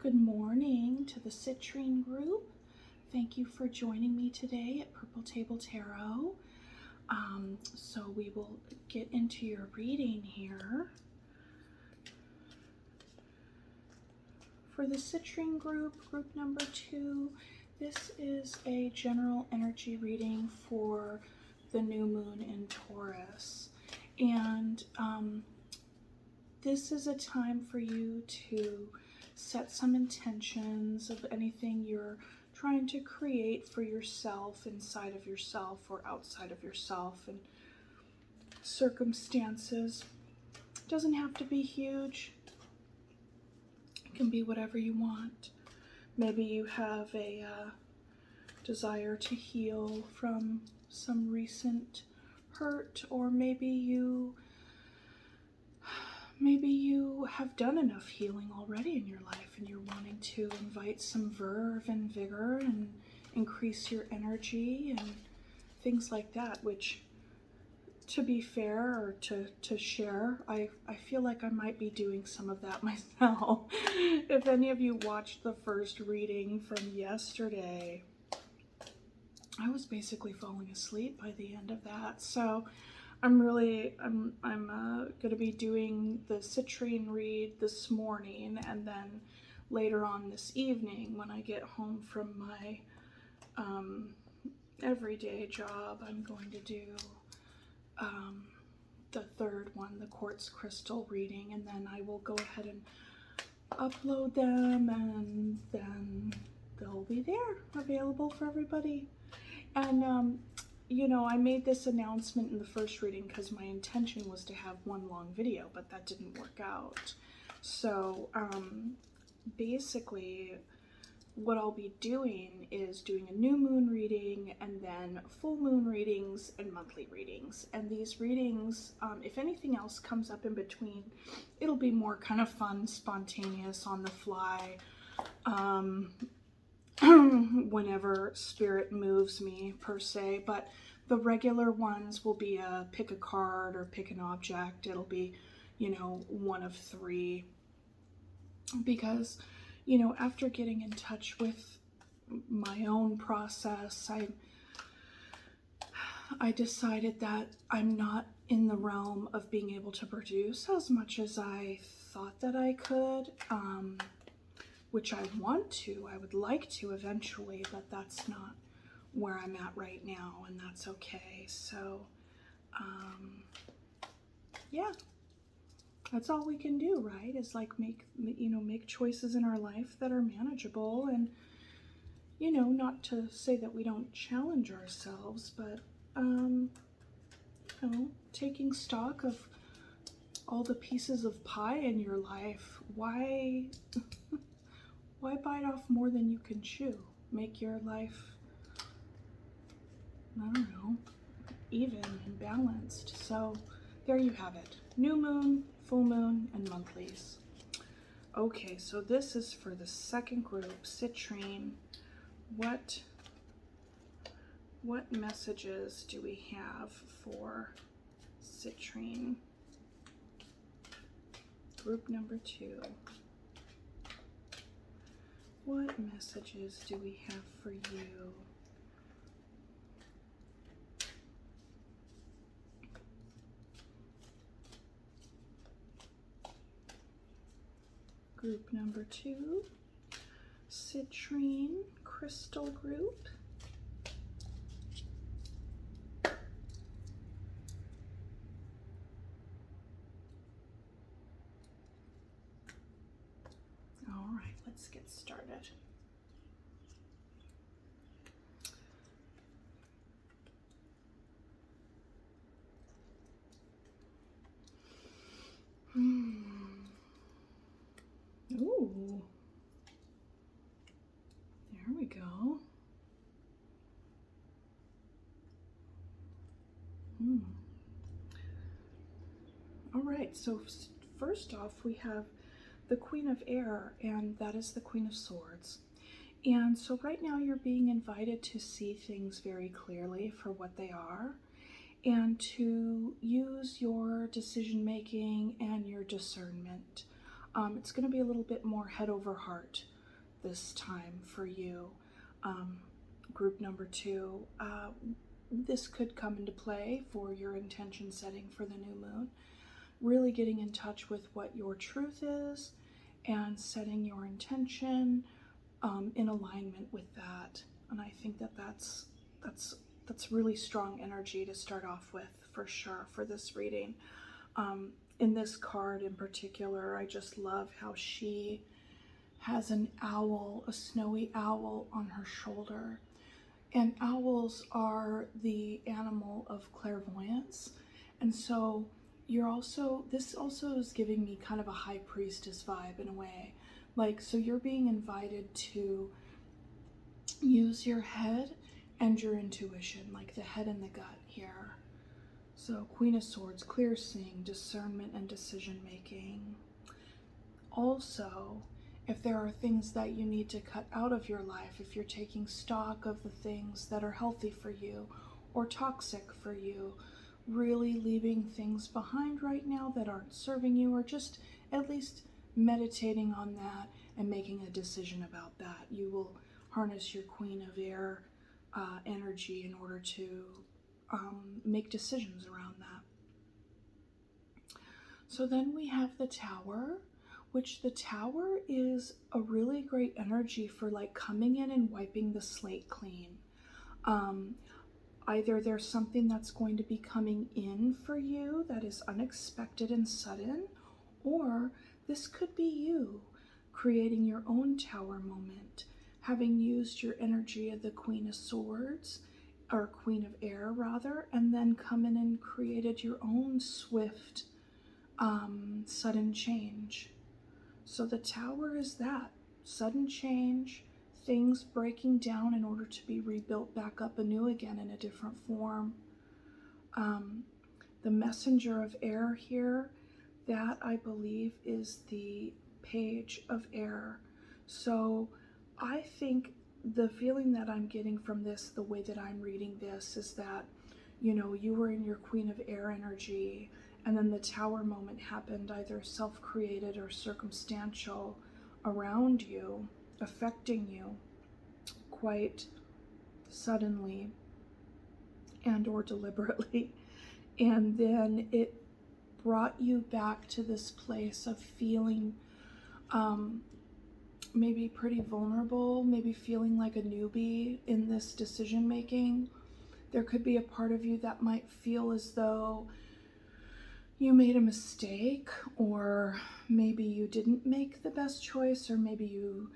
Good morning to the Citrine group. Thank you for joining me today at Purple Table Tarot. So we will get into your reading here. For the Citrine group, group number 2, this is a general energy reading for the new moon in Taurus. And this is a time for you to set some intentions of anything you're trying to create for yourself, inside of yourself or outside of yourself, and circumstances. It doesn't have to be huge. It can be whatever you want. Maybe you have a desire to heal from some recent hurt, or maybe you have done enough healing already in your life and you're wanting to invite some verve and vigor and increase your energy and things like that, which, to be fair, or to share, I feel like I might be doing some of that myself. If any of you watched the first reading from yesterday, I was basically falling asleep by the end of that. So I'm going to be doing the Citrine read this morning, and then later on this evening when I get home from my everyday job, I'm going to do the third one, the quartz crystal reading, and then I will go ahead and upload them, and then they'll be there available for everybody. And you know, I made this announcement in the first reading because my intention was to have one long video, but that didn't work out. So basically what I'll be doing is doing a new moon reading, and then full moon readings and monthly readings. And these readings, if anything else comes up in between, it'll be more kind of fun, spontaneous, on the fly, whenever spirit moves me, per se. But the regular ones will be pick a card or pick an object. It'll be, you know, one of 3, because, you know, after getting in touch with my own process, I decided that I'm not in the realm of being able to produce as much as I thought that I could, which I want to. I would like to eventually, but that's not where I'm at right now, and that's okay. So yeah, that's all we can do, right? Is like make choices in our life that are manageable, and, you know, not to say that we don't challenge ourselves, but you know, taking stock of all the pieces of pie in your life. Why bite off more than you can chew? Make your life, I don't know, even and balanced. So there you have it. New moon, full moon, and monthlies. Okay, so this is for the second group, Citrine. What messages do we have for Citrine? Group number 2. What messages do we have for you? Group number 2, Citrine crystal group. All right, let's get started. Ooh, there we go. All right, so first off, we have the Queen of Air, and that is the Queen of Swords. And so right now you're being invited to see things very clearly for what they are, and to use your decision making and your discernment. It's going to be a little bit more head over heart this time for you. Group number 2, this could come into play for your intention setting for the new moon. Really getting in touch with what your truth is and setting your intention in alignment with that. And I think that that's really strong energy to start off with, for sure, for this reading. In this card in particular, I just love how she has an owl, a snowy owl on her shoulder. And owls are the animal of clairvoyance. And so this also is giving me kind of a high priestess vibe in a way. Like, so you're being invited to use your head and your intuition, like the head and the gut here. So Queen of Swords, clear seeing, discernment, and decision making. Also, if there are things that you need to cut out of your life, if you're taking stock of the things that are healthy for you or toxic for you, really leaving things behind right now that aren't serving you, or just at least meditating on that and making a decision about that. You will harness your Queen of Air energy in order to make decisions around that. So then we have the Tower, which the Tower is a really great energy for like coming in and wiping the slate clean. Either there's something that's going to be coming in for you that is unexpected and sudden, or this could be you creating your own Tower moment, having used your energy of the Queen of Swords, or Queen of Air rather, and then come in and created your own swift, sudden change. So the Tower is that, sudden change, things breaking down in order to be rebuilt back up anew again in a different form. The Messenger of Air here, that I believe is the Page of Air. So I think the feeling that I'm getting from this, the way that I'm reading this, is that, you know, you were in your Queen of Air energy, and then the Tower moment happened, either self-created or circumstantial, around you, affecting you quite suddenly and or deliberately. And then it brought you back to this place of feeling maybe pretty vulnerable, maybe feeling like a newbie in this decision making. There could be a part of you that might feel as though you made a mistake, or maybe you didn't make the best choice, or maybe you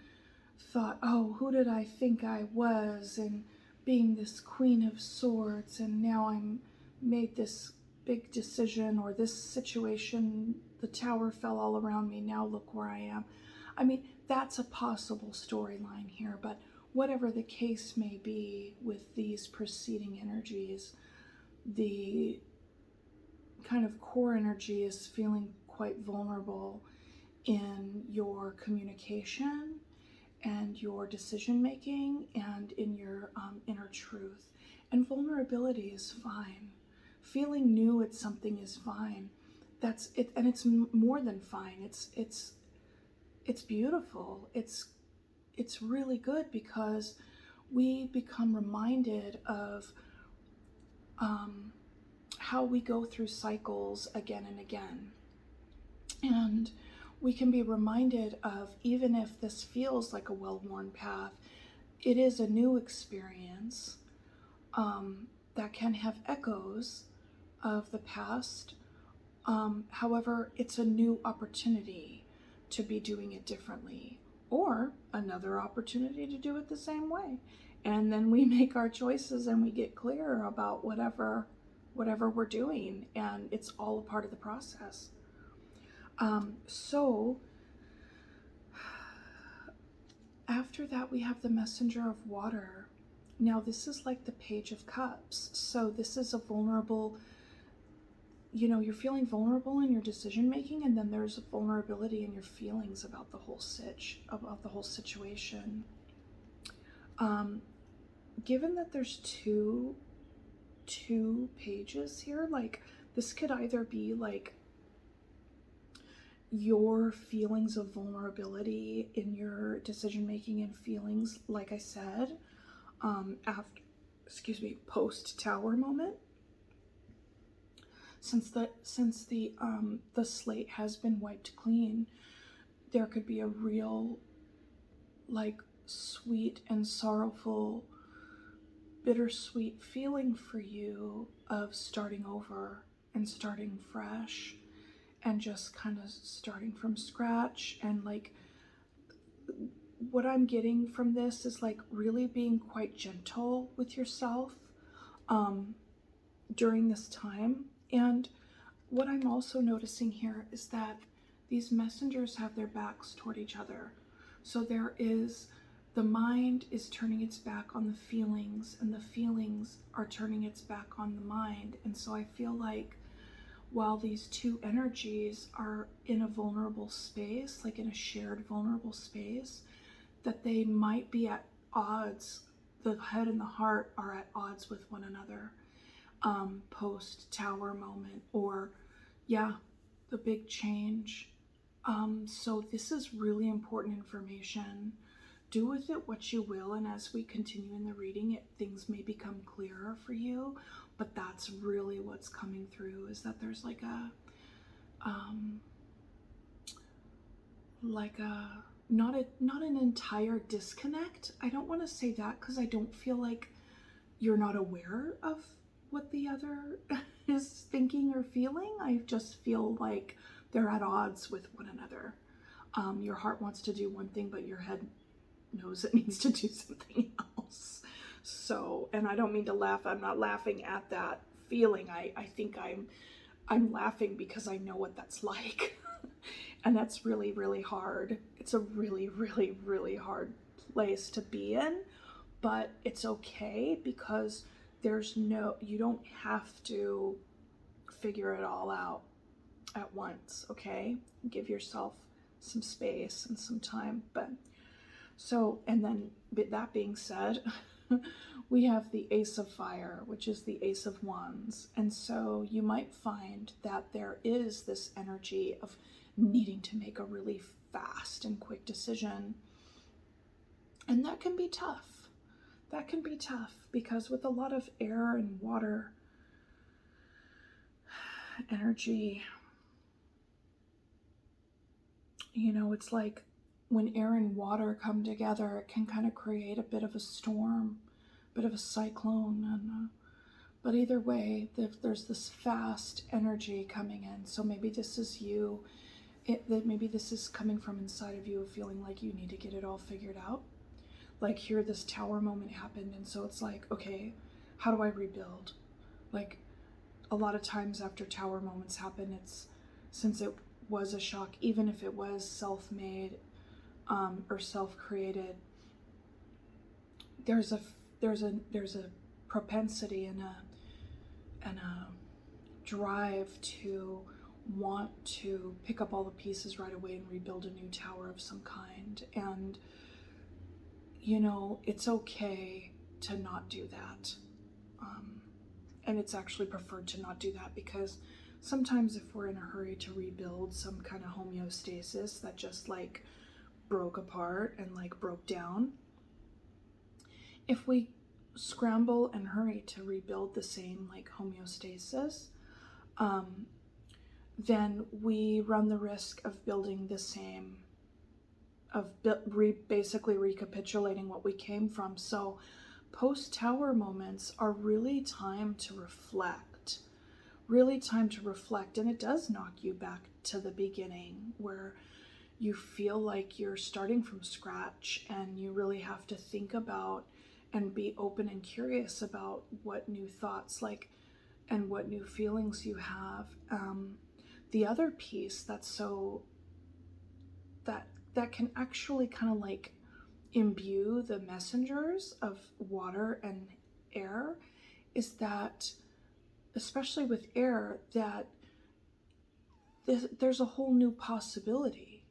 thought, oh, who did I think I was, and being this Queen of Swords, and now I'm made this big decision, or this situation, the Tower fell all around me, now look where I am. I mean, that's a possible storyline here, but whatever the case may be with these preceding energies, the kind of core energy is feeling quite vulnerable in your communication and your decision making and in your inner truth. And vulnerability is fine. Feeling new at something is fine. That's it, and it's more than fine. It's beautiful. It's really good, because we become reminded of how we go through cycles again and again. And we can be reminded of, even if this feels like a well-worn path, it is a new experience that can have echoes of the past. However, it's a new opportunity to be doing it differently, or another opportunity to do it the same way. And then we make our choices and we get clear about whatever we're doing, and it's all a part of the process. So after that, we have the Messenger of Water. Now this is like the Page of Cups. So this is a vulnerable, you know, you're feeling vulnerable in your decision making, and then there's a vulnerability in your feelings about the whole situation. Given that there's two pages here, like this could either be like your feelings of vulnerability in your decision making and feelings, like I said, after, post Tower moment, since the slate has been wiped clean, there could be a real, like, sweet and sorrowful, bittersweet feeling for you of starting over and starting fresh and just kind of starting from scratch. And like, what I'm getting from this is like really being quite gentle with yourself during this time. And what I'm also noticing here is that these messengers have their backs toward each other. So there is, the mind is turning its back on the feelings, and the feelings are turning its back on the mind. And so I feel like while these two energies are in a vulnerable space, like in a shared vulnerable space, that they might be at odds, the head and the heart are at odds with one another post Tower moment, or the big change. So this is really important information. Do with it what you will, and as we continue in the reading, things may become clearer for you, but that's really what's coming through, is that there's like a not an entire disconnect. I don't want to say that because I don't feel like you're not aware of what the other is thinking or feeling. I just feel like they're at odds with one another. Your heart wants to do one thing, but your head knows it needs to do something else. So, and I don't mean to laugh. I'm not laughing at that feeling. I think I'm laughing because I know what that's like. And that's really, really hard. It's a really, really, really hard place to be in, but it's okay because you don't have to figure it all out at once, okay? Give yourself some space and some time. And then that being said, we have the Ace of Fire, which is the Ace of Wands. And so you might find that there is this energy of needing to make a really fast and quick decision. And that can be tough. That can be tough because with a lot of air and water energy, it's like when air and water come together, it can kind of create a bit of a storm, a bit of a cyclone. But either way, there's this fast energy coming in. So maybe this is you. Maybe this is coming from inside of you, feeling like you need to get it all figured out. Like here, this Tower moment happened, and so it's like, okay, how do I rebuild? Like a lot of times after Tower moments happen, since it was a shock, even if it was self-made or self-created, there's a propensity and a drive to want to pick up all the pieces right away and rebuild a new tower of some kind. And it's okay to not do that. And it's actually preferred to not do that because sometimes if we're in a hurry to rebuild some kind of homeostasis that just like broke apart and like broke down, if we scramble and hurry to rebuild the same like homeostasis, then we run the risk of building the same, basically recapitulating what we came from. So post-Tower moments are really time to reflect, and it does knock you back to the beginning where you feel like you're starting from scratch and you really have to think about and be open and curious about what new thoughts and what new feelings you have. The other piece that can actually kind of like imbue the messengers of water and air is that, especially with air, that there's a whole new possibility,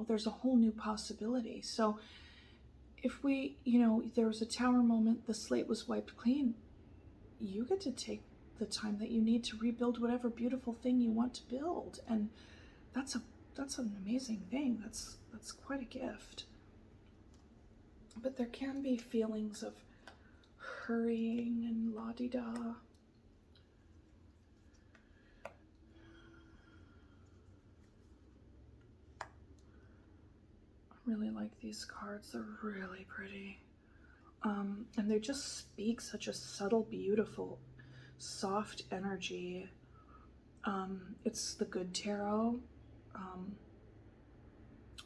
there's a whole new possibility. So if there was a Tower moment, the slate was wiped clean, you get to take the time that you need to rebuild whatever beautiful thing you want to build. And that's that's an amazing thing. That's quite a gift. But there can be feelings of hurrying and la-di-da. I really like these cards. They're really pretty. And they just speak such a subtle, beautiful, soft energy. It's the Good Tarot,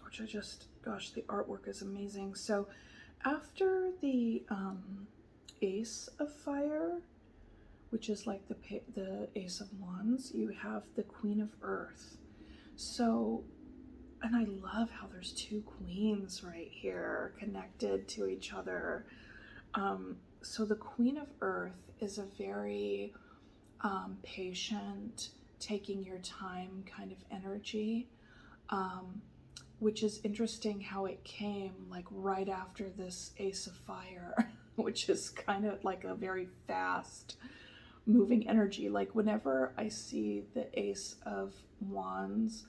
which I just, gosh, the artwork is amazing. So after the Ace of Fire, which is like the Ace of Wands, you have the Queen of Earth. So, and I love how there's two queens right here connected to each other. So the Queen of Earth is a very patient, taking your time kind of energy, which is interesting how it came like right after this Ace of Fire, which is kind of like a very fast moving energy. Like whenever I see the Ace of Wands,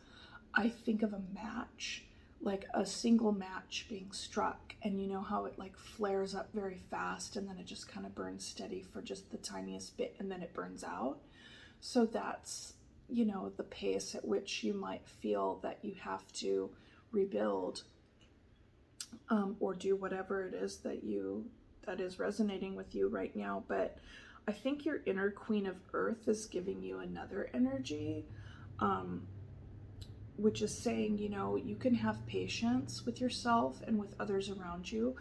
I think of a match, like a single match being struck, and you know how it like flares up very fast and then it just kind of burns steady for just the tiniest bit and then it burns out. So that's, you know, the pace at which you might feel that you have to rebuild, or do whatever it is that is resonating with you right now. But I think your inner Queen of Earth is giving you another energy, which is saying, you know, you can have patience with yourself and with others around you.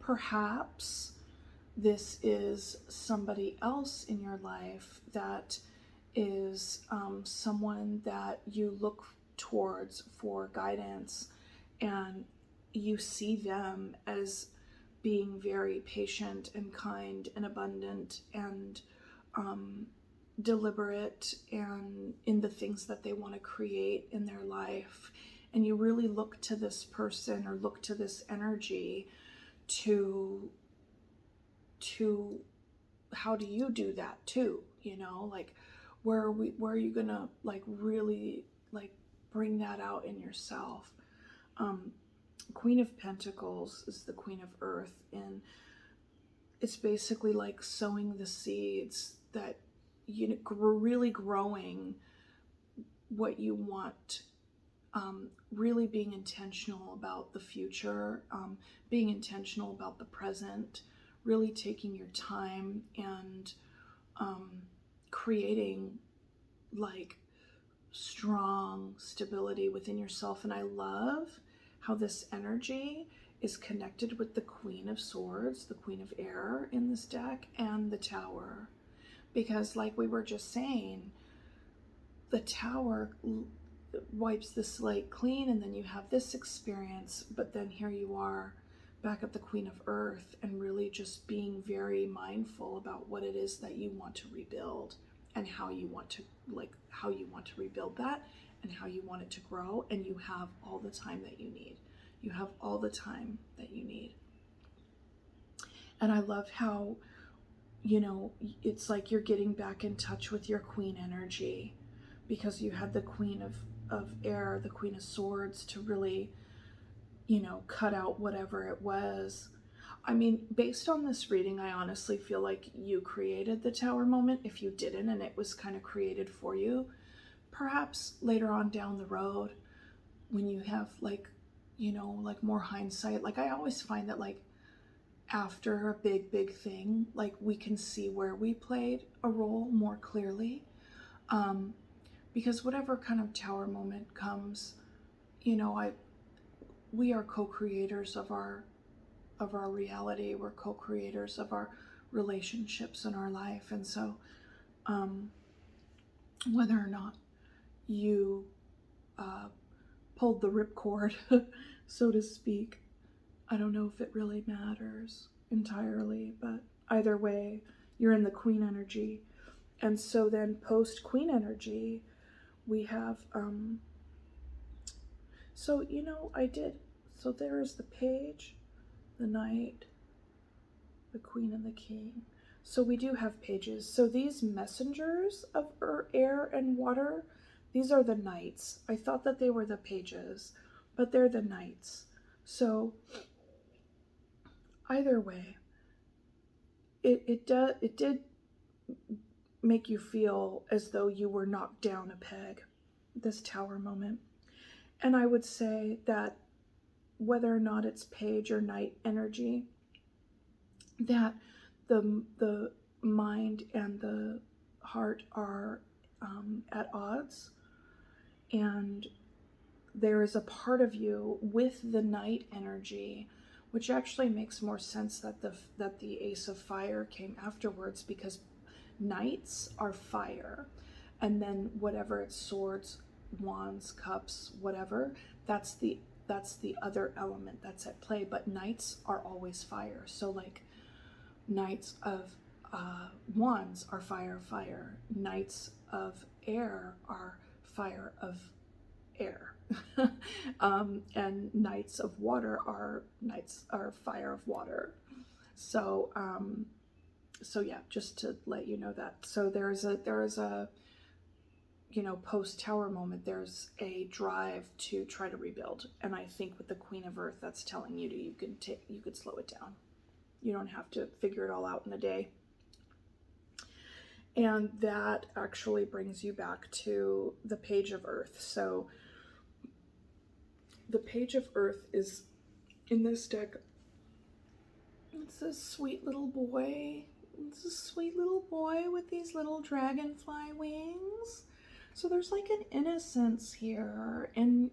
Perhaps this is somebody else in your life that is someone that you look towards for guidance, and you see them as being very patient and kind and abundant and deliberate and in the things that they want to create in their life. And you really look to this person or look to this energy to how do you do that too, you know, like where are you gonna like really like bring that out in yourself. Queen of Pentacles is the Queen of Earth, and it's basically like sowing the seeds that, you know, really growing what you want, really being intentional about the future, being intentional about the present, really taking your time and creating like strong stability within yourself. And I love how this energy is connected with the Queen of Swords, the Queen of Air in this deck, and the Tower. Because like we were just saying, the Tower wipes the slate clean, and then you have this experience, but then here you are back at the Queen of Earth and really just being very mindful about what it is that you want to rebuild and how you want to rebuild that and how you want it to grow. And you have all the time that you need. You have all the time that you need. And I love how, you know, it's like you're getting back in touch with your Queen energy, because you had the Queen of Air, the Queen of Swords, to really, you know, cut out whatever it was. I mean, based on this reading, I honestly feel like you created the Tower moment. If you didn't and it was kind of created for you, perhaps later on down the road, when you have like, you know, like more hindsight, like I always find that like after a big thing, like we can see where we played a role more clearly, because whatever kind of Tower moment comes, you know, we are co-creators of our reality. We're co-creators of our relationships in our life. And so whether or not you pulled the ripcord, so to speak, I don't know if it really matters entirely, but either way, you're in the Queen energy. And so then post Queen energy, we have, so, you know, so there is the Page, the Knight, the Queen, and the King. So we do have pages. So these messengers of air and water, These are the knights. I thought that they were the pages, but they're the knights. So either way, it did make you feel as though you were knocked down a peg, this Tower moment. And I would say that whether or not it's page or knight energy, that the mind and the heart are at odds, and there is a part of you with the knight energy, which actually makes more sense that the Ace of Fire came afterwards, because knights are fire, and then whatever it's swords, wands, cups, whatever, that's the other element that's at play. But knights are always fire. So like knights of wands are fire, fire. Knights of air are fire of air. And knights of water are fire of water. So so yeah, just to let you know that. So there is a you know, post Tower moment, there's a drive to try to rebuild. And I think with the Queen of Earth, that's telling you you could slow it down. You don't have to figure it all out in a day. And that actually brings you back to the Page of Earth. So the Page of Earth is in this deck. It's a sweet little boy. It's a sweet little boy with these little dragonfly wings. So there's like an innocence here, and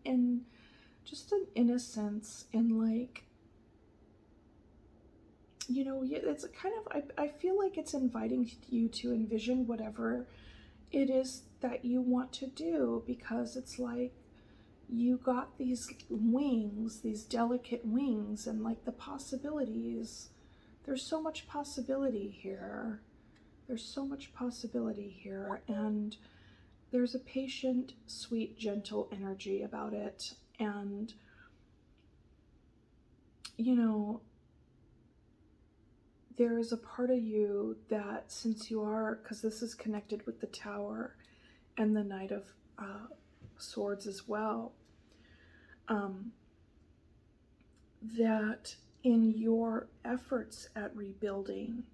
just an innocence in, like, you know, it's a kind of, I feel like it's inviting you to envision whatever it is that you want to do, because it's like you got these wings, these delicate wings, and like the possibilities. There's so much possibility here. There's so much possibility here, and there's a patient, sweet, gentle energy about it. And, you know, there is a part of you that, since you are, because this is connected with the Tower and the Knight of Swords as well, that in your efforts at rebuilding,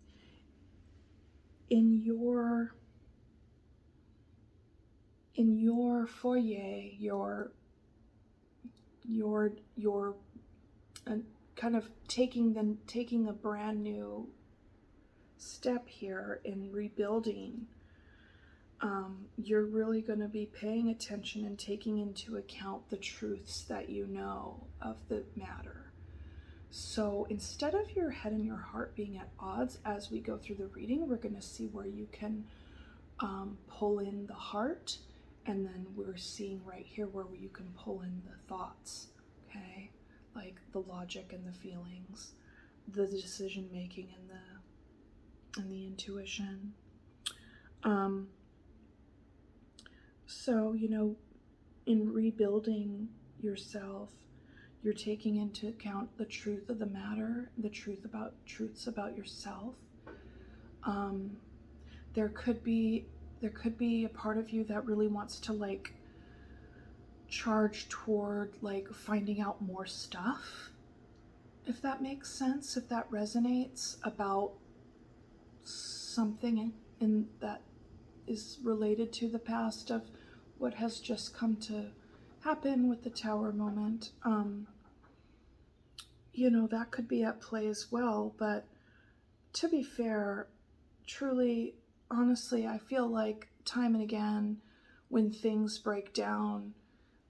in your foyer, your kind of taking a brand new step here in rebuilding, you're really going to be paying attention and taking into account the truths that you know of the matter. So instead of your head and your heart being at odds as we go through the reading, we're going to see where you can pull in the heart, and then we're seeing right here where you can pull in the thoughts, okay? Like the logic and the feelings, the decision making and the intuition. So, you know, in rebuilding yourself, you're taking into account the truth of the matter, the truths about yourself. There could be a part of you that really wants to, like, charge toward, like, finding out more stuff, if that makes sense, if that resonates, about something in that is related to the past of what has just come to happen with the Tower moment. You know, that could be at play as well. But to be fair, truly, honestly, I feel like time and again, when things break down,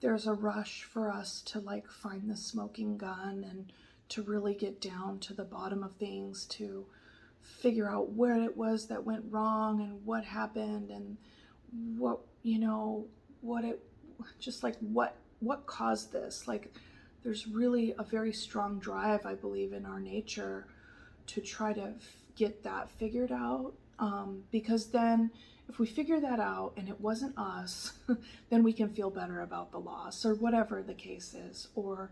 there's a rush for us to, like, find the smoking gun and to really get down to the bottom of things, to figure out where it was that went wrong and what happened and what, you know, what caused this. Like, there's really a very strong drive, I believe, in our nature to try to get that figured out, because then if we figure that out and it wasn't us, then we can feel better about the loss, or whatever the case is. Or,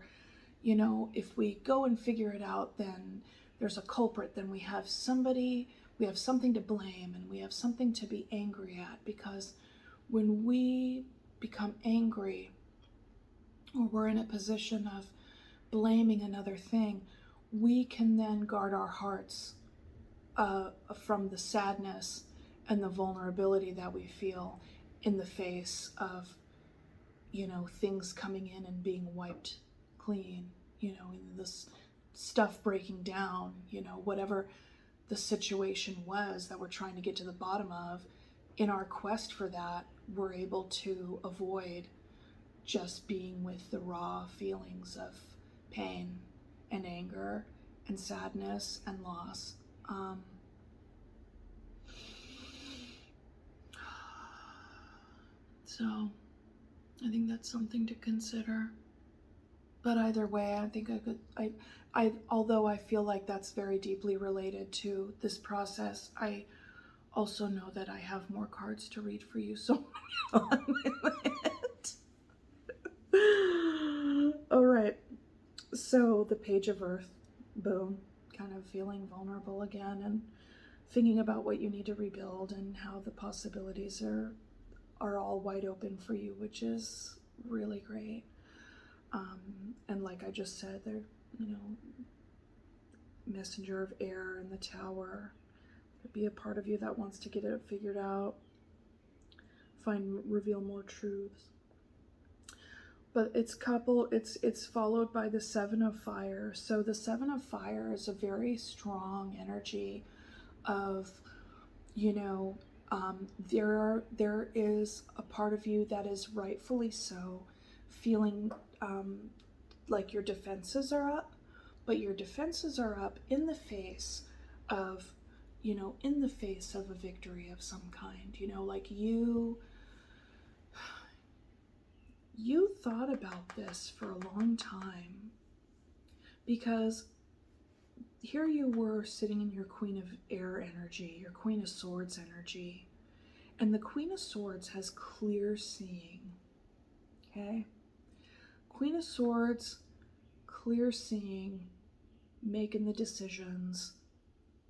you know, if we go and figure it out, then there's a culprit, then we have something to blame, and we have something to be angry at. Because when we become angry, or we're in a position of blaming another thing, we can then guard our hearts from the sadness and the vulnerability that we feel in the face of, things coming in and being wiped clean, in this stuff breaking down, whatever the situation was that we're trying to get to the bottom of. In our quest for that, we're able to avoid just being with the raw feelings of pain and anger and sadness and loss. So I think that's something to consider. But either way, I think although I feel like that's very deeply related to this process, I also know that I have more cards to read for you, so on with it. All right, so the Page of Earth, boom, kind of feeling vulnerable again and thinking about what you need to rebuild and how the possibilities are all wide open for you, which is really great. And like I just said, they're, messenger of air in the Tower. Could be a part of you that wants to get it figured out, reveal more truths. But it's followed by the Seven of Fire. So the Seven of Fire is a very strong energy of, there is a part of you that is rightfully so feeling like your defenses are up, but your defenses are up in the face of, a victory of some kind, like you thought about this for a long time, because here you were sitting in your Queen of Air energy, your Queen of Swords energy, and the Queen of Swords has clear seeing, okay? Queen of Swords, clear seeing, making the decisions,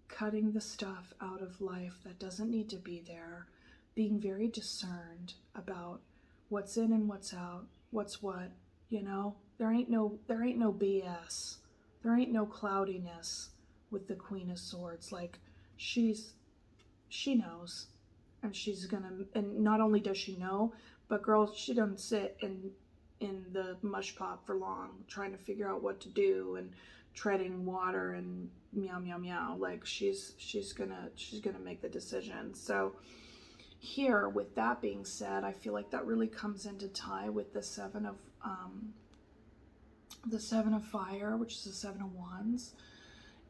cutting the stuff out of life that doesn't need to be there, being very discerned about what's in and what's out, what's what, there ain't no BS. There ain't no cloudiness with the Queen of Swords. Like, she knows, and she's gonna, and not only does she know, but girl, she doesn't sit in the mush pot for long trying to figure out what to do and treading water and meow meow meow. Like, she's gonna make the decision. So here, with that being said, I feel like that really comes into tie with the Seven of Fire, which is the Seven of Wands.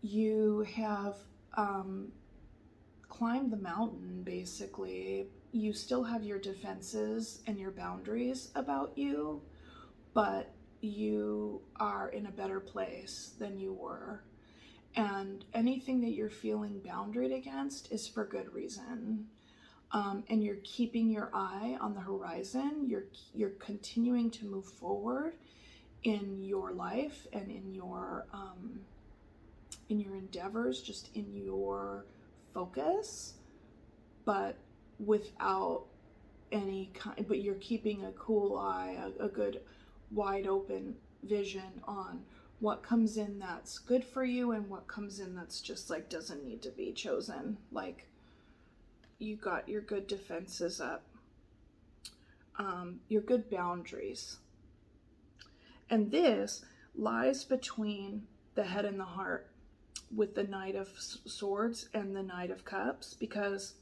You have climbed the mountain, basically. You still have your defenses and your boundaries about you, but you are in a better place than you were. And anything that you're feeling boundaried against is for good reason. And you're keeping your eye on the horizon. You're continuing to move forward in your life and in your endeavors, just in your focus, but without any kind. But you're keeping a cool eye, a good wide open vision on what comes in that's good for you and what comes in that's just like doesn't need to be chosen. Like, you got your good defenses up, your good boundaries. And this lies between the head and the heart with the Knight of Swords and the Knight of Cups, because,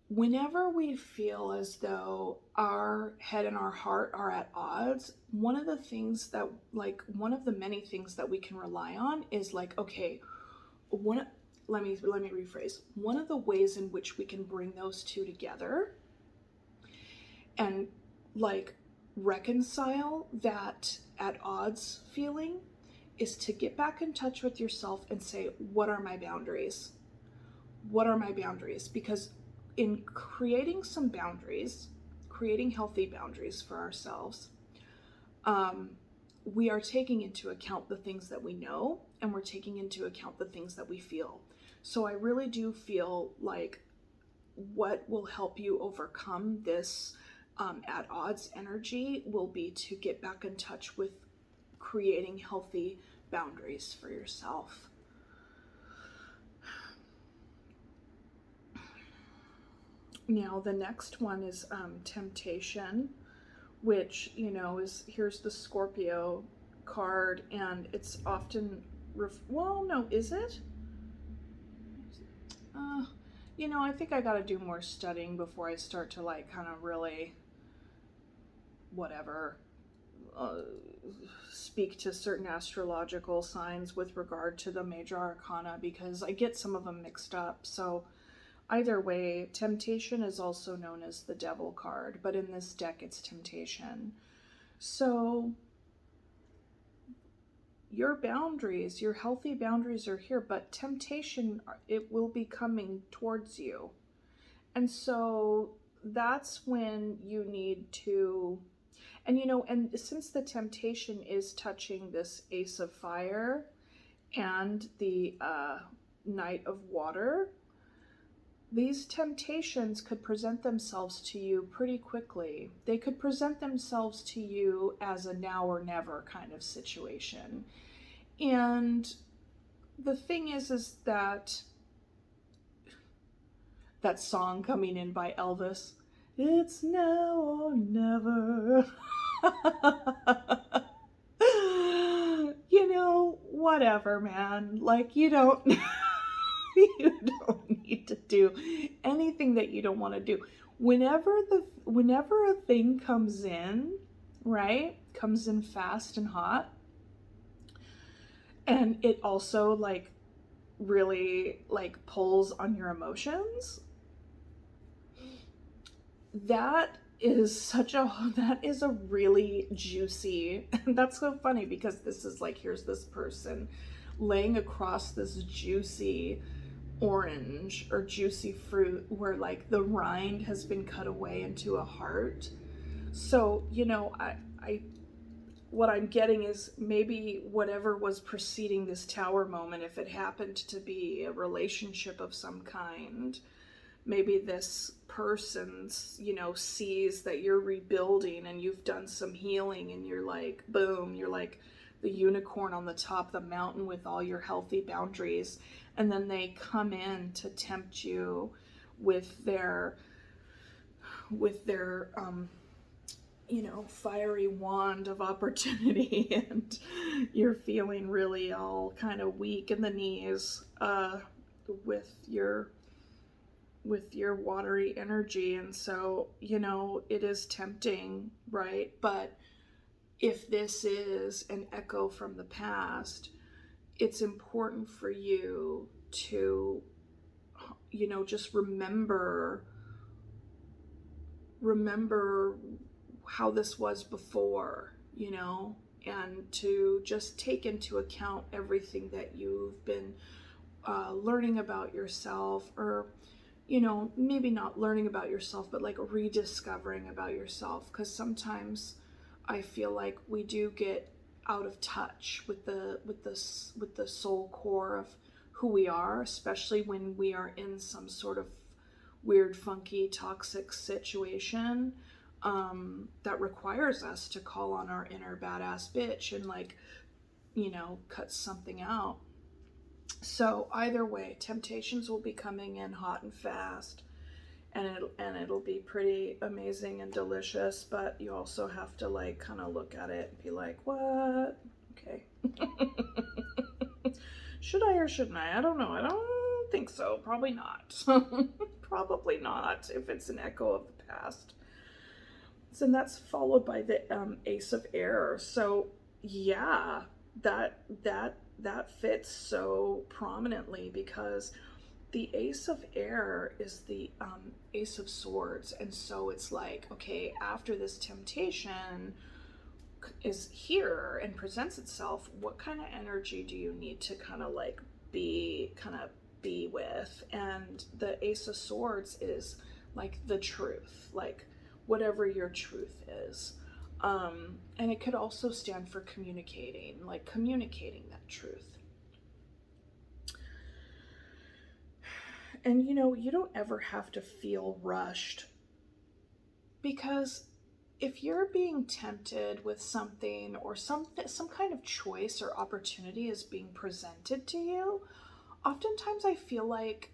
whenever we feel as though our head and our heart are at odds, one of the many things that we can rely on is like, okay, let me rephrase. One of the ways in which we can bring those two together and like reconcile that at odds feeling is to get back in touch with yourself and say, what are my boundaries? What are my boundaries? Because in creating some boundaries, creating healthy boundaries for ourselves, we are taking into account the things that we know, and we're taking into account the things that we feel. So I really do feel like what will help you overcome this at odds energy will be to get back in touch with creating healthy boundaries for yourself. Now, the next one is temptation, which, you know, is, here's the Scorpio card, and it's often, well, no, is it? You know, I think I got to do more studying before I start to like kind of really, whatever, speak to certain astrological signs with regard to the major arcana, because I get some of them mixed up. So either way, temptation is also known as the devil card, but in this deck it's temptation. So your boundaries, your healthy boundaries are here, but temptation, it will be coming towards you. And so that's when you need to, and you know, and since the temptation is touching this Ace of Fire and the Knight of Water, these temptations could present themselves to you pretty quickly. They could present themselves to you as a now or never kind of situation. And the thing is that song coming in by Elvis, it's now or never. You know, whatever, man. Like, you don't you don't need to do anything that you don't want to do. Whenever a thing comes in, right? Comes in fast and hot, and it also like really like pulls on your emotions, that is a really juicy, that's so funny because this is like, here's this person laying across this juicy orange or juicy fruit where like the rind has been cut away into a heart. So, you know, I what I'm getting is maybe whatever was preceding this tower moment, if it happened to be a relationship of some kind, maybe this person's, you know, sees that you're rebuilding and you've done some healing and you're like, boom, you're like the unicorn on the top of the mountain with all your healthy boundaries. And then they come in to tempt you with their you know, fiery wand of opportunity, and you're feeling really all kind of weak in the knees with your watery energy. And so, you know, it is tempting, right? But if this is an echo from the past, it's important for you to, you know, just remember how this was before, you know, and to just take into account everything that you've been learning about yourself, or, you know, maybe not learning about yourself, but like rediscovering about yourself. Because sometimes I feel like we do get out of touch with the soul core of who we are, especially when we are in some sort of weird, funky, toxic situation that requires us to call on our inner badass bitch and, like, you know, cut something out. So either way, temptations will be coming in hot and fast, and it'll be pretty amazing and delicious, but you also have to like kind of look at it and be like, what? Okay. Should I or shouldn't I? I don't know. I don't think so. Probably not. Probably not, if it's an echo of the past. So that's followed by the Ace of Air. So yeah, that fits so prominently, because the Ace of Air is the Ace of Swords. And so it's like, okay, after this temptation is here and presents itself, what kind of energy do you need to kind of like be with? And the Ace of Swords is like the truth, like whatever your truth is. And it could also stand for communicating that truth. And you know, you don't ever have to feel rushed, because if you're being tempted with something, or some kind of choice or opportunity is being presented to you, oftentimes I feel like,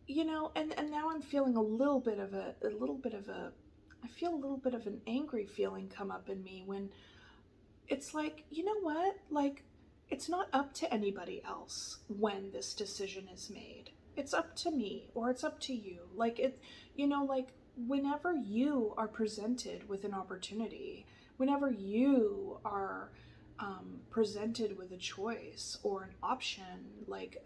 you know, and now I'm feeling a little bit of I feel a little bit of an angry feeling come up in me when it's like, you know what? Like, it's not up to anybody else when this decision is made. It's up to me, or it's up to you. Like, it, you know, like, whenever you are presented with an opportunity, whenever you are presented with a choice or an option, like,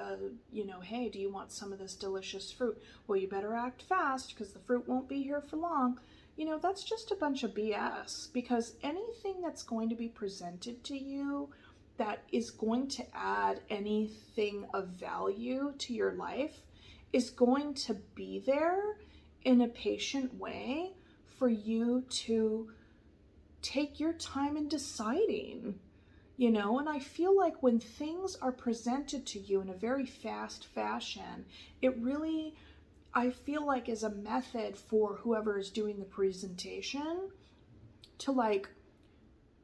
you know, hey, do you want some of this delicious fruit? Well, you better act fast because the fruit won't be here for long. You know, that's just a bunch of BS, because anything that's going to be presented to you that is going to add anything of value to your life is going to be there in a patient way for you to take your time in deciding, you know. And I feel like when things are presented to you in a very fast fashion, it really, I feel like, is a method for whoever is doing the presentation to like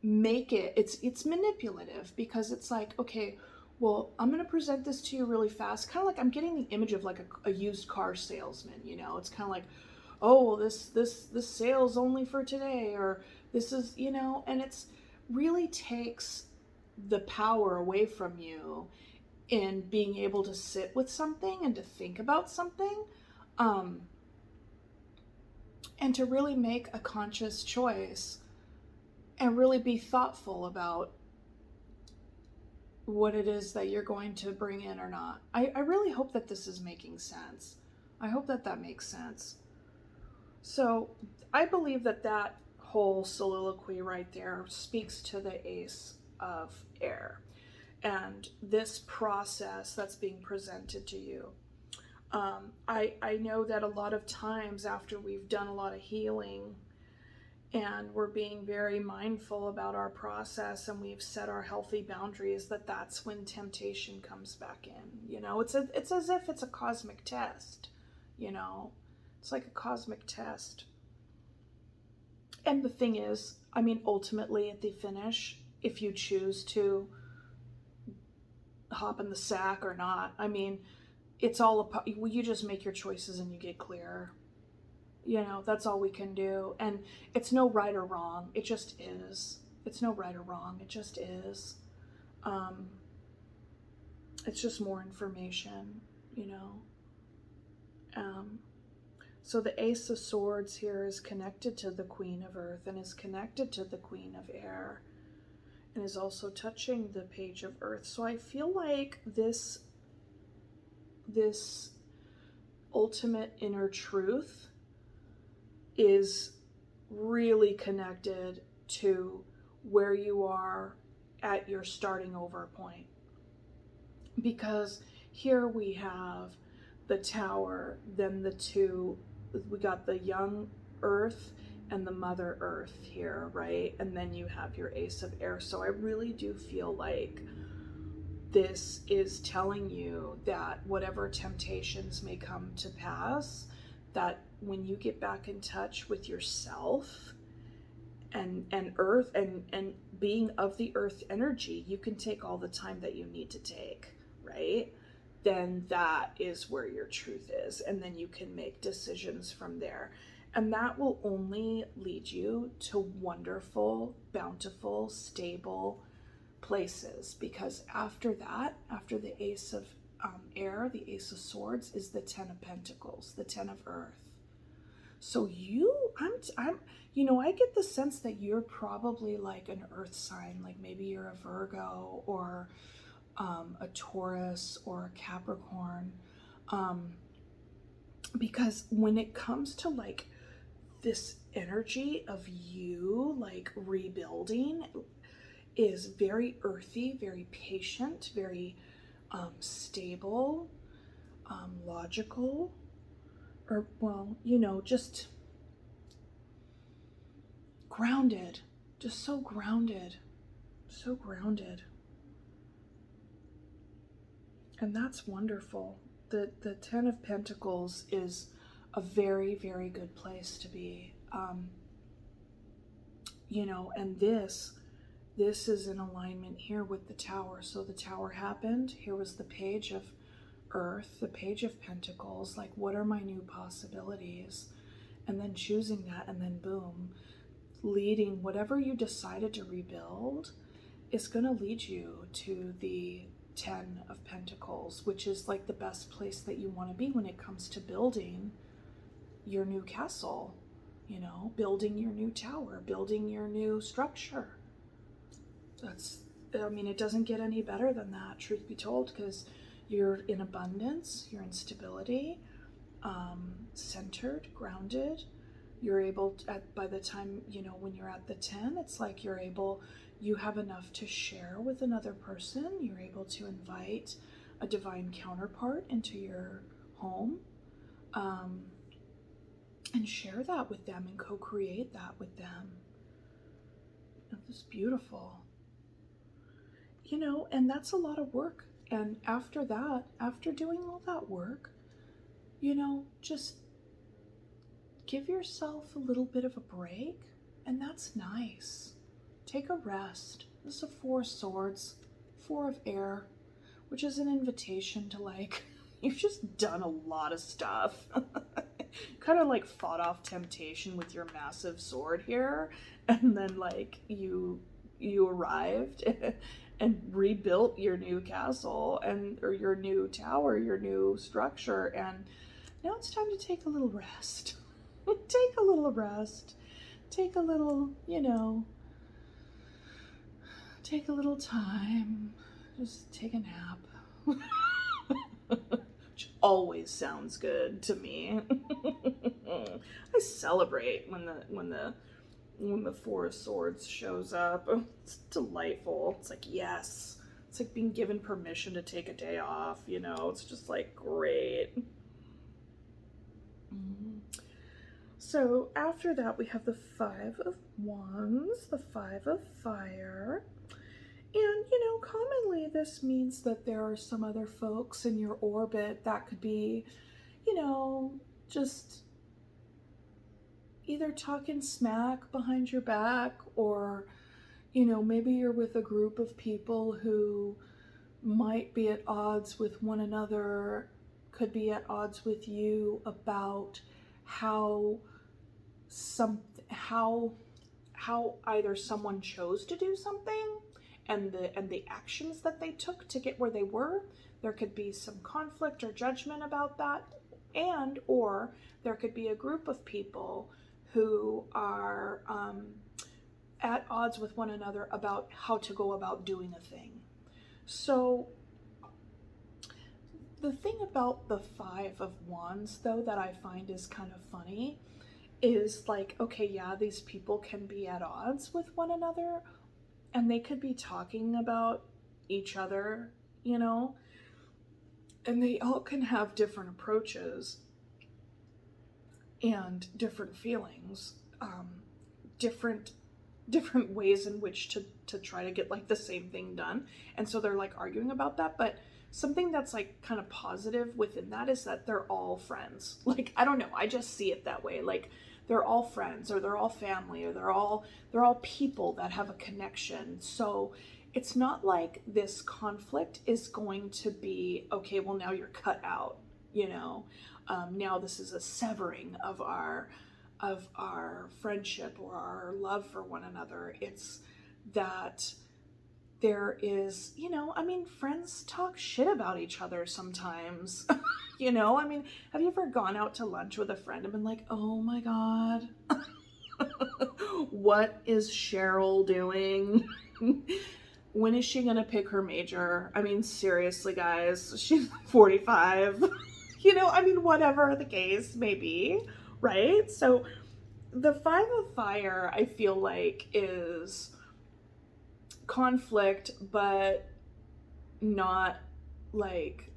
make it, it's manipulative, because it's like, okay, well, I'm going to present this to you really fast. Kind of like I'm getting the image of like a used car salesman, you know. It's kind of like, oh, well, this sale's only for today, or this is, you know, and it's really takes the power away from you in being able to sit with something and to think about something, um, and to really make a conscious choice and really be thoughtful about what it is that you're going to bring in or not. I really hope that this is making sense. I hope that that makes sense. So I believe that that whole soliloquy right there speaks to the Ace of Air and this process that's being presented to you. I know that a lot of times after we've done a lot of healing and we're being very mindful about our process and we've set our healthy boundaries, that's when temptation comes back in. You know, it's as if it's a cosmic test, you know. It's like a cosmic test. And the thing is, I mean, ultimately at the finish, if you choose to hop in the sack or not, I mean, it's all you just make your choices and you get clear. You know, that's all we can do. And it's no right or wrong. It just is. It's no right or wrong. It just is. It's just more information, you know. So the Ace of Swords here is connected to the Queen of Earth and is connected to the Queen of Air and is also touching the Page of Earth. So I feel like this ultimate inner truth is really connected to where you are at your starting over point. Because here we have the Tower, then the two, we got the young Earth and the Mother Earth here, right? And then you have your Ace of Air. So I really do feel like this is telling you that whatever temptations may come to pass, that when you get back in touch with yourself and earth and being of the earth energy, you can take all the time that you need to take, right? Then that is where your truth is, and then you can make decisions from there, and that will only lead you to wonderful, bountiful, stable places. Because after that, after the Ace of Air, the Ace of Swords is the Ten of Pentacles, the Ten of Earth. So I'm, you know, I get the sense that you're probably like an Earth sign, like maybe you're a Virgo or a Taurus or a Capricorn, because when it comes to like this energy of you like rebuilding, is very earthy, very patient, very stable, logical, or, well, you know, just grounded, just so grounded, so grounded. And that's wonderful. The Ten of Pentacles is a very, very good place to be. You know, and this is in alignment here with the Tower. So the Tower happened. Here was the Page of Earth, the Page of Pentacles. Like, what are my new possibilities? And then choosing that, and then boom, leading whatever you decided to rebuild is going to lead you to the Ten of Pentacles, which is like the best place that you want to be when it comes to building your new castle, you know, building your new tower, building your new structure. That's, I mean, it doesn't get any better than that, truth be told, because you're in abundance, you're in stability, centered, grounded. You're able to, by the time, you know, when you're at the 10, it's like you have enough to share with another person. You're able to invite a divine counterpart into your home, and share that with them and co-create that with them. That's beautiful. You know, and that's a lot of work. And after that, after doing all that work, you know, just give yourself a little bit of a break, and that's nice. Take a rest. This is a Four of Swords, Four of Air, which is an invitation to, like, you've just done a lot of stuff. Kind of like fought off temptation with your massive sword here, and then like you arrived and rebuilt your new castle or your new tower, your new structure, and now it's time to take a little rest. Take a little rest. Take a little, you know, take a little time. Just take a nap. Which always sounds good to me. I celebrate when the Four of Swords shows up. It's delightful. It's like, yes. It's like being given permission to take a day off, you know. It's just like great. So after that, we have the Five of Wands, the Five of Fire. And, you know, commonly this means that there are some other folks in your orbit that could be, you know, just either talking smack behind your back, or, you know, maybe you're with a group of people who might be at odds with one another, could be at odds with you about how either someone chose to do something and the actions that they took to get where they were. There could be some conflict or judgment about that, or there could be a group of people who are at odds with one another about how to go about doing a thing. So the thing about the Five of Wands, though, that I find is kind of funny is like, okay, yeah, these people can be at odds with one another, and they could be talking about each other, you know, and they all can have different approaches and different feelings, different ways in which to try to get like the same thing done. And so they're like arguing about that. But something that's like kind of positive within that is that they're all friends. Like, I don't know, I just see it that way. Like, they're all friends, or they're all family, or they're all people that have a connection. So it's not like this conflict is going to be, okay, well, now you're cut out, you know, now this is a severing of our friendship or our love for one another. It's that there is, you know, I mean, friends talk shit about each other sometimes. You know, I mean, have you ever gone out to lunch with a friend and been like, oh my God, what is Cheryl doing? When is she gonna pick her major? I mean, seriously, guys, she's 45. You know, I mean, whatever the case may be, right? So the Five of Fire, I feel like, is conflict, but not like,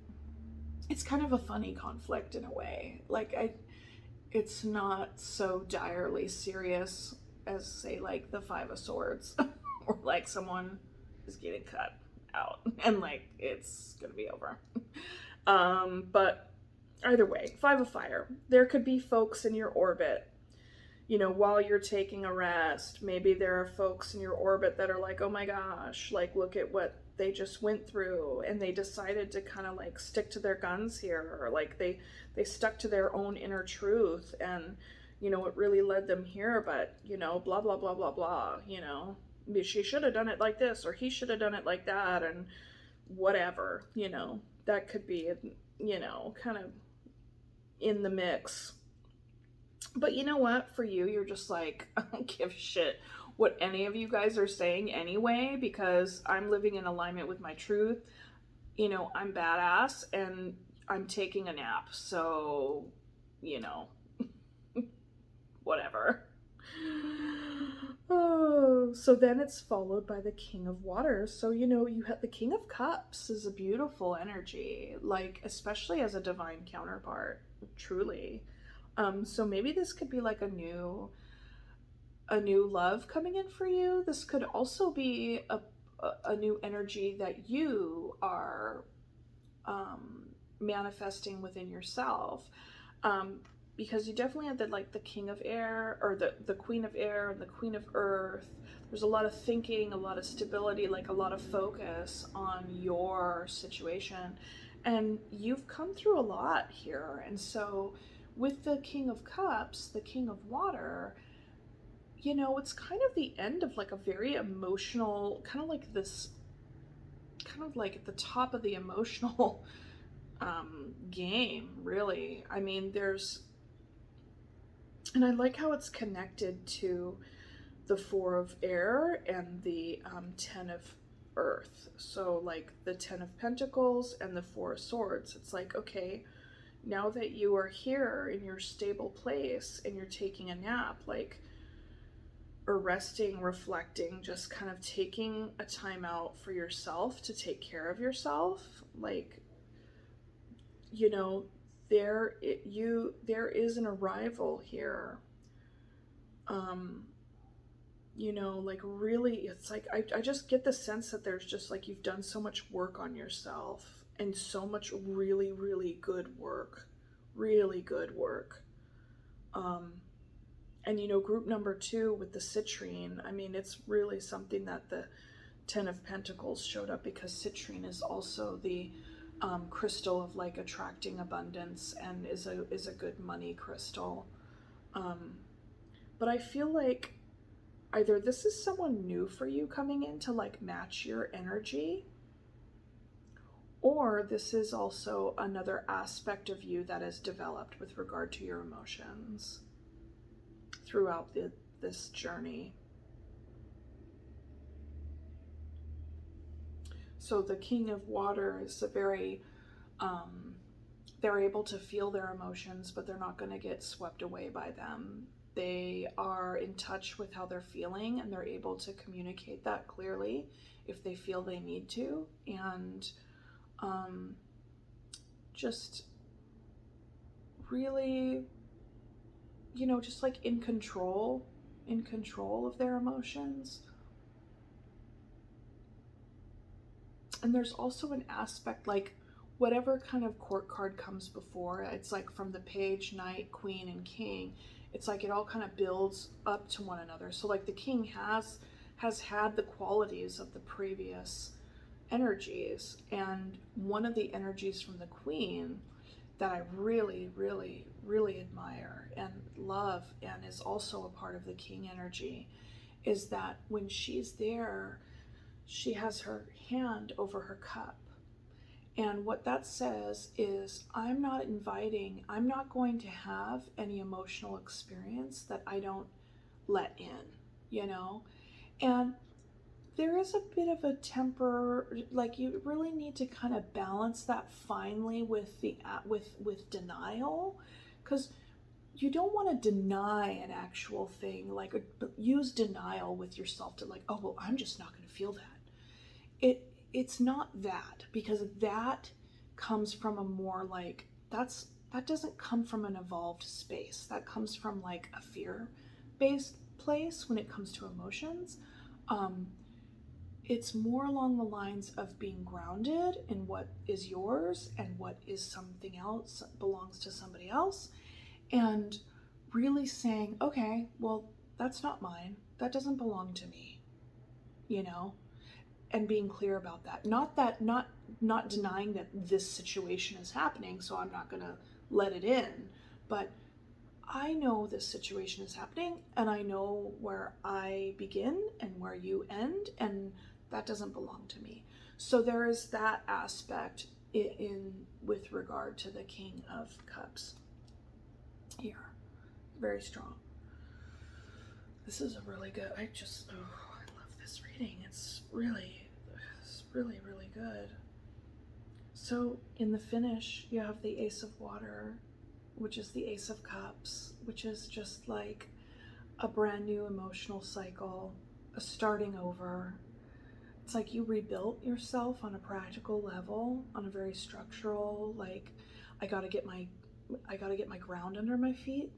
it's kind of a funny conflict in a way. Like, it's not so direly serious as, say, like the Five of Swords, or like someone is getting cut out and like it's gonna be over. But either way, Five of Fire. There could be folks in your orbit, you know, while you're taking a rest. Maybe there are folks in your orbit that are like, oh my gosh, like look at what they just went through, and they decided to kind of like stick to their guns here, or like they stuck to their own inner truth, and you know it really led them here, but you know blah blah blah blah blah, you know, she should have done it like this, or he should have done it like that, and whatever, you know, that could be, you know, kind of in the mix. But you know what, for you, you're just like, I don't give a shit what any of you guys are saying anyway, because I'm living in alignment with my truth. You know, I'm badass and I'm taking a nap, so you know, whatever. Oh, so then it's followed by the King of Water. So, you know, you have the King of Cups is a beautiful energy, like, especially as a divine counterpart, truly. So maybe this could be like a new love coming in for you. This could also be a new energy that you are manifesting within yourself. Because you definitely have the King of Air, or the Queen of Air and the Queen of Earth. There's a lot of thinking, a lot of stability, like a lot of focus on your situation. And you've come through a lot here. And so with the King of Cups, the King of Water, you know, it's kind of the end of like a very emotional, kind of like this, kind of like at the top of the emotional game, really. I mean, and I like how it's connected to the Four of Air and the 10 of Earth. So like the 10 of Pentacles and the Four of Swords. It's like, okay, now that you are here in your stable place and you're taking a nap, like, or resting, reflecting, just kind of taking a time out for yourself to take care of yourself, like, you know, there is an arrival here. You know, like really, it's like I just get the sense that there's just like you've done so much work on yourself, and so much really, really good work. Really good work. And you know, group number 2 with the citrine, I mean, it's really something that the 10 of Pentacles showed up, because citrine is also the crystal of like attracting abundance, and is a good money crystal. But I feel like either this is someone new for you coming in to like match your energy, or this is also another aspect of you that has developed with regard to your emotions throughout this journey. So the King of Water is a very, they're able to feel their emotions, but they're not going to get swept away by them. They are in touch with how they're feeling, and they're able to communicate that clearly if they feel they need to. And just really, you know, just like in control of their emotions. And there's also an aspect, like whatever kind of court card comes before, it's like from the Page, Knight, Queen, and King, it's like it all kind of builds up to one another. So like the King has had the qualities of the previous energies, and one of the energies from the Queen that I really, really, really admire and love, and is also a part of the King energy, is that when she's there, she has her hand over her cup. And what that says is, I'm not going to have any emotional experience that I don't let in, you know? And there is a bit of a temper, like you really need to kind of balance that finely with with denial, because you don't want to deny an actual thing, like use denial with yourself to like, oh well, I'm just not going to feel that. It's not that, because that comes from a more like, that doesn't come from an evolved space. That comes from like a fear-based place when it comes to emotions. it's more along the lines of being grounded in what is yours and what is something else, belongs to somebody else, and really saying, okay, well, that's not mine. That doesn't belong to me, you know, and being clear about that. Not denying that this situation is happening, so I'm not going to let it in, but I know this situation is happening, and I know where I begin and where you end, and that doesn't belong to me. So there is that aspect in with regard to the King of Cups here. Very strong. This is a really good, I love this reading. It's really, really good. So in the finish, you have the Ace of Water, which is the Ace of Cups, which is just like a brand new emotional cycle, a starting over. It's like you rebuilt yourself on a practical level, on a very structural, like, I gotta get my ground under my feet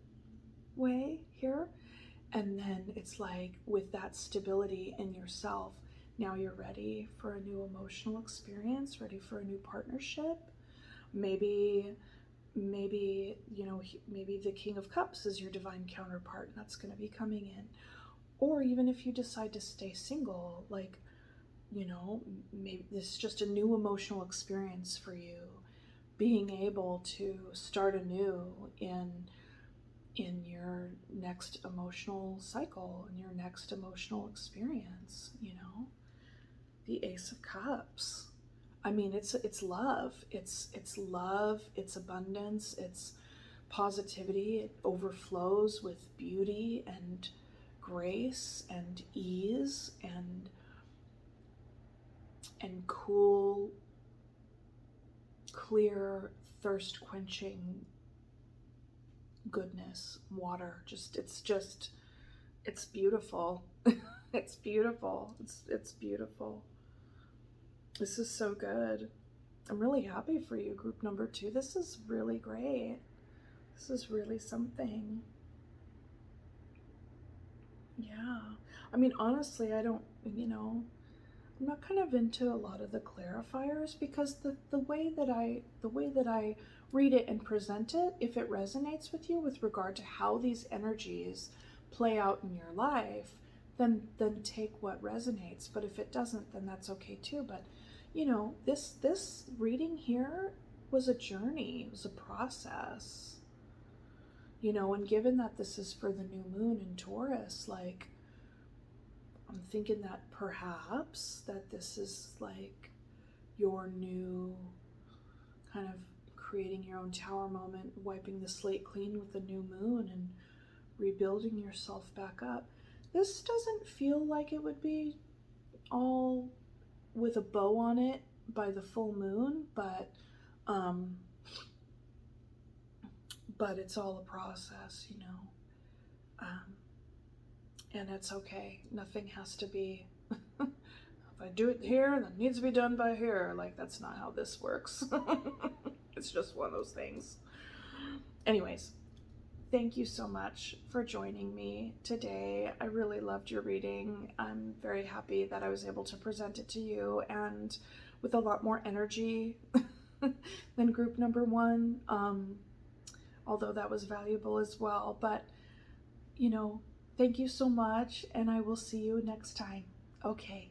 way here. And then it's like, with that stability in yourself, now you're ready for a new emotional experience, ready for a new partnership. Maybe, you know, maybe the King of Cups is your divine counterpart, and that's going to be coming in. Or even if you decide to stay single, like, you know, maybe this is just a new emotional experience for you, being able to start anew in your next emotional cycle, in your next emotional experience, you know. The Ace of Cups. I mean, it's love. It's love, it's abundance, it's positivity. It overflows with beauty and grace and ease and cool, clear, thirst quenching goodness, water. It's beautiful. It's beautiful. It's beautiful. This is so good. I'm really happy for you, group number 2. This is really great. This is really something. Yeah. I mean, honestly, I don't, you know, I'm not kind of into a lot of the clarifiers, because the way that I read it and present it, if it resonates with you with regard to how these energies play out in your life, then take what resonates. But if it doesn't, then that's okay too. But you know, this reading here was a journey, it was a process. You know, and given that this is for the new moon in Taurus, like, I'm thinking that perhaps that this is like your new kind of creating your own tower moment, wiping the slate clean with the new moon and rebuilding yourself back up. This doesn't feel like it would be all with a bow on it by the full moon, but it's all a process, you know. And it's okay. Nothing has to be, if I do it here, then it needs to be done by here. Like, that's not how this works. It's just one of those things. Anyways, thank you so much for joining me today. I really loved your reading. I'm very happy that I was able to present it to you, and with a lot more energy than group number 1, although that was valuable as well. But, you know, thank you so much, and I will see you next time. Okay,